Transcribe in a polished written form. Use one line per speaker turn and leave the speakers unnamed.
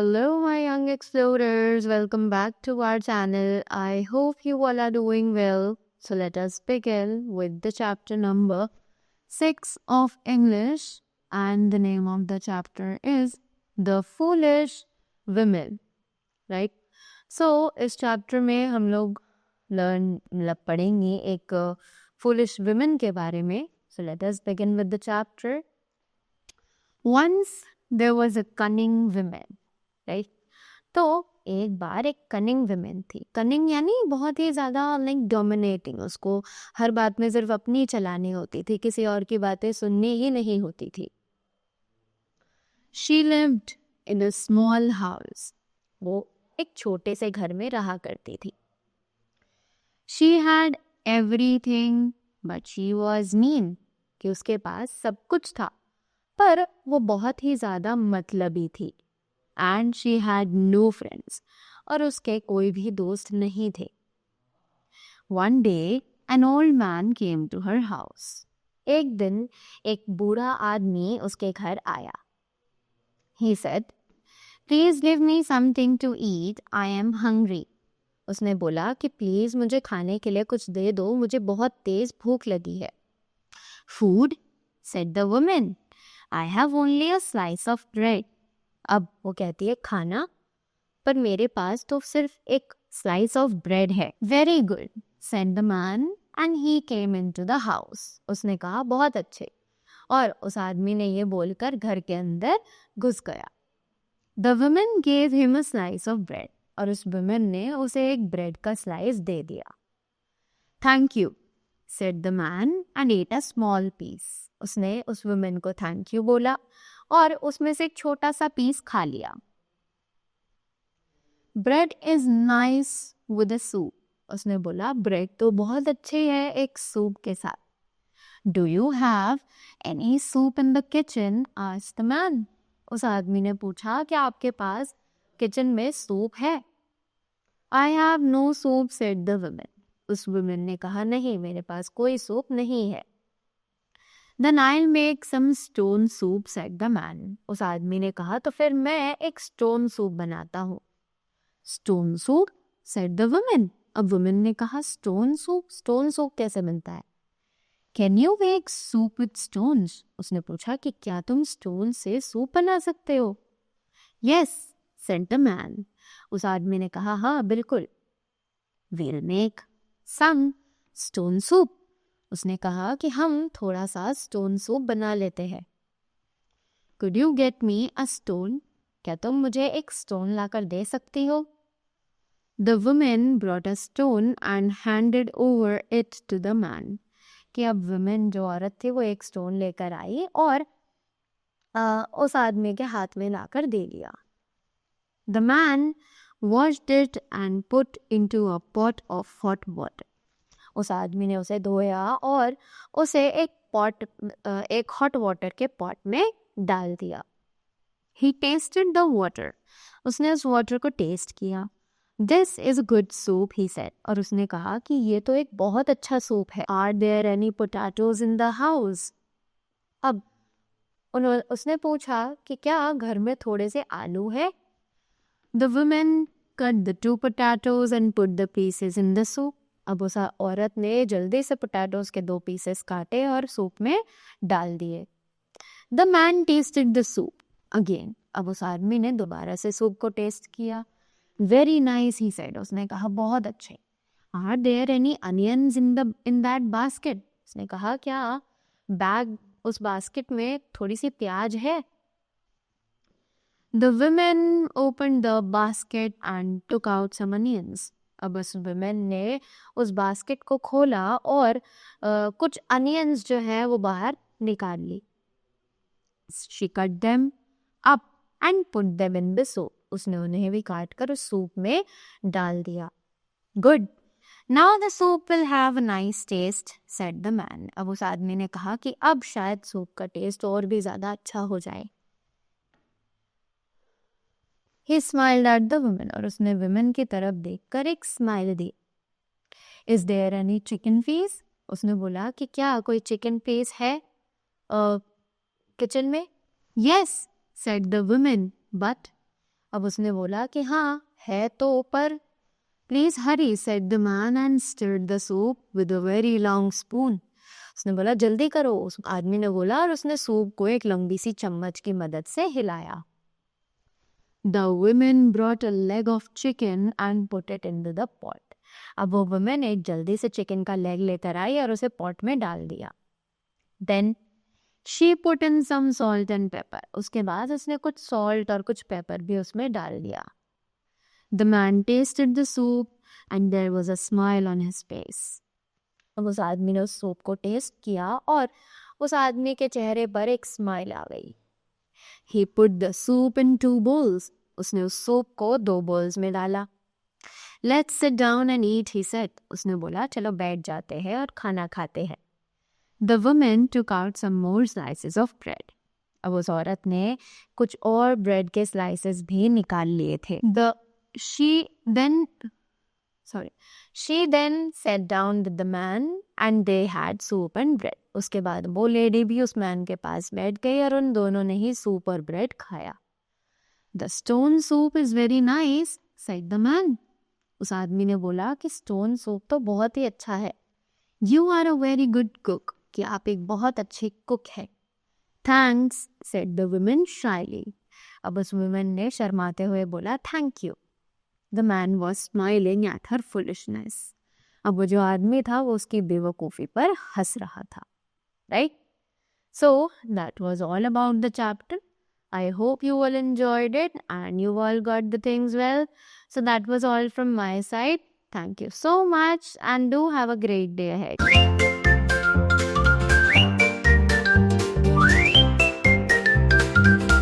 Hello, my young explorers. Welcome back to our channel. I hope you all are doing well. So, let us begin with the chapter number 6 of English. And the name of the chapter is The Foolish Women. Right? So, इस chapter में हम लोग पढ़ेंगे एक foolish women के बारे में. So, let us begin with the chapter. Once there was a cunning woman. Right तो एक बार एक कनिंग विमेन थी. कनिंग यानी बहुत ही ज़्यादा लाइक डोमिनेटिंग. उसको हर बात में सिर्फ अपनी चलानी होती थी, किसी और की बातें सुननी ही नहीं होती थी. She lived in a small house. वो एक छोटे से घर में रहा करती थी. She had everything but she was mean. कि उसके पास सब कुछ था पर वो बहुत ही ज़्यादा मतलबी थी. And she had no friends. और उसके कोई भी दोस्त नहीं थे. One day, an old man came to her house. एक दिन एक बूढ़ा आदमी उसके घर आया. He said, "Please give me something to eat. I am hungry." उसने बोला कि प्लीज मुझे खाने के लिए कुछ दे दो, मुझे बहुत तेज भूख लगी है. Food, said the woman. I have only a slice of bread. अब वो कहती है खाना, पर मेरे पास तो सिर्फ एक स्लाइस ऑफ ब्रेड है. Very good, said the man and he came into the house. उसने कहा बहुत अच्छे, और उस आदमी ने ये बोलकर घर के अंदर घुस गया. The woman gave him a slice of bread. और उस वुमन ने उसे एक ब्रेड का स्लाइस दे दिया. Thank you, said the man and ate a small piece. उसने उस वुमन को थैंक यू बोला और उसमें से एक छोटा सा पीस खा लिया. Bread is nice with a soup. उसने बोला ब्रेड तो बहुत अच्छे है एक सूप के साथ. Do you have any soup in the kitchen, asked the man. उस आदमी ने पूछा क्या आपके पास किचन में सूप है. I have no soup, said the woman. उस वुमन ने कहा नहीं, मेरे पास कोई सूप नहीं है. Then I'll make some stone soup, said the man. उस आदमी ने कहा तो फिर मैं एक stone soup बनाता हूँ. Stone soup, said the woman. अब woman ने कहा stone soup कैसे बनता है. Can you make soup with stones? उसने पूछा कि क्या तुम stone से सूप बना सकते हो. Yes, said the man. उस आदमी ने कहा हाँ बिल्कुल. We'll make some stone soup. उसने कहा कि हम थोड़ा सा स्टोन सूप बना लेते हैं. Could you get me a stone? क्या तुम मुझे एक स्टोन लाकर दे सकती हो. The woman brought a stone and handed over it to the man. कि अब woman जो औरत थी वो एक स्टोन लेकर आई और उस आदमी के हाथ में लाकर दे दिया. The man washed it and put into a pot of hot water. उस आदमी ने उसे धोया और उसे एक हॉट वाटर के पॉट में डाल दिया. He tasted the water. उसने उस वाटर को टेस्ट किया. This is a good soup, he said. और उसने कहा कि ये तो एक बहुत अच्छा सूप है. Are there any potatoes in the house? अब उसने पूछा कि क्या घर में थोड़े से आलू है. The woman cut the 2 potatoes and put the pieces in the soup. अब उस औरत ने जल्दी से पोटैटोज के 2 पीसेस काटे और सूप में डाल दिए. The man tested the soup again. अब उस आदमी ने दोबारा से सूप को टेस्ट किया. Very nice, he said. उसने कहा बहुत अच्छे. Are there any onions in that basket? उसने कहा क्या उस बास्केट में थोड़ी सी प्याज है. The woman opened the basket and took out some onions. अब उस वुमेन ने उस बास्केट को खोला और कुछ अनियंस जो है वो बाहर निकाल ली. She cut them up and put them in the soup. उसने उन्हें भी काट कर उस सूप में डाल दिया. Good. Now the soup will have a nice taste, said the man. अब उस आदमी ने कहा कि अब शायद सूप का टेस्ट और भी ज़्यादा अच्छा हो जाए. He smiled at the woman. और उसने women की तरफ देखकर एक smile the. Is there any chicken piece? उसने बोला कि क्या कोई चिकन पीस है किचन में. Yes, said the woman, but अब उसने बोला कि हाँ है तो, पर please Hari, said the man and stirred the soup with a very long spoon. उसने बोला जल्दी करो, उस आदमी ने बोला, और उसने सूप को एक लंबी सी चम्मच की मदद से हिलाया. The women brought a leg of chicken and put it into the pot. अब वो वुमेन एक जल्दी से चिकन का लेग लेकर आई और उसे पॉट में डाल दिया. Then she put in some salt and pepper. उसके बाद उसने कुछ सॉल्ट और कुछ पेपर भी उसमें डाल दिया. The man tasted the soup and there was a smile on his face. अब उस आदमी ने उस सूप को टेस्ट किया और उस आदमी के चेहरे पर एक स्माइल आ गई. He put the soup in 2 bowls. उसने उस सूप को 2 bowls में डाला. Let's sit down and eat, he said. उसने बोला चलो बैठ जाते हैं और खाना खाते हैं. The woman took out some more slices of bread. अब उस औरत ने कुछ और ब्रेड के स्लाइसेस भी निकाल लिए थे. She then sat down with the man and they had soup and bread. उसके बाद वो लेडी भी उस मैन के पास बैठ गई और उन दोनों ने ही सूप और ब्रेड खाया. The stone soup is very nice, said the man. उस आदमी ने बोला कि स्टोन सूप तो बहुत ही अच्छा है. You are a very good cook. कि आप एक बहुत अच्छे कुक हैं. Thanks, said the woman shyly. अब उस वुमेन ने शर्माते हुए बोला thank you. The man was smiling at her foolishness. अब वो जो आदमी था वो उसकी बेवकूफ़ी पर हंस रहा था. Right? So that was all about the chapter. I hope you all enjoyed it and you all got the things well. So that was all from my side. Thank you so much and do have a great day ahead.